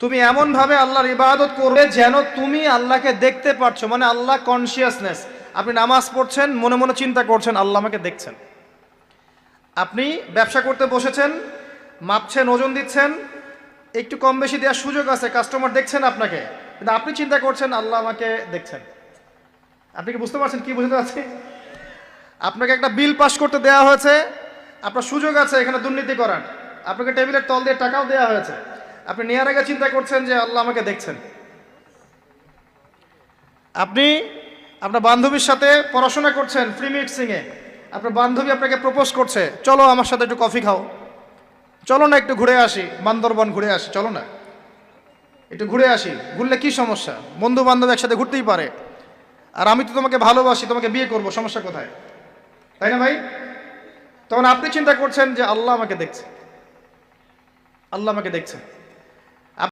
তুমি এমনভাবে আল্লাহর ইবাদত করবে যেন তুমি আল্লাহকে দেখতে পাচ্ছ, মানে আল্লাহ কনসিয়াসনেস। আপনি নামাজ পড়ছেন, মনে মনে চিন্তা করছেন আল্লাহ আমাকে দেখছেন। আপনি ব্যবসা করতে বসেছেন, মাপছেন, ওজন দিচ্ছেন, একটু কম বেশি দেওয়ার সুযোগ আছে, কাস্টমার দেখছেন আপনাকে, কিন্তু আপনি চিন্তা করছেন আল্লাহ আমাকে দেখছেন। আপনি কি বুঝতে পারছেন কি বুঝতে পারছি? আপনাকে একটা বিল পাস করতে দেওয়া হয়েছে, আপনার সুযোগ আছে এখানে দুর্নীতি করার, আপনাকে টেবিলের তল দিয়ে টাকাও দেওয়া হয়েছে, আপনি নেওয়ার আগে চিন্তা করছেন যে আল্লাহ আমাকে দেখছেন। আপনি আপনার বান্ধবীর সাথে পড়াশোনা করছেন ফ্রি মিক্সিংয়ে, আপনার বান্ধবী আপনাকে প্রপোজ করছে, চলো আমার সাথে একটু কফি খাও, চলো না একটু ঘুরে আসি, বান্দরবন ঘুরে আসি, চলো না একটু ঘুরে আসি। ঘুরলে কি সমস্যা? বন্ধু বান্ধব একসাথে ঘুরতেই পারে। আর আমি তো তোমাকে ভালোবাসি, তোমাকে বিয়ে করবো, সমস্যা কোথায়? তাই না ভাই? তখন আপনি চিন্তা করছেন যে আল্লাহ আমাকে দেখছে, আল্লাহ আমাকে দেখছে।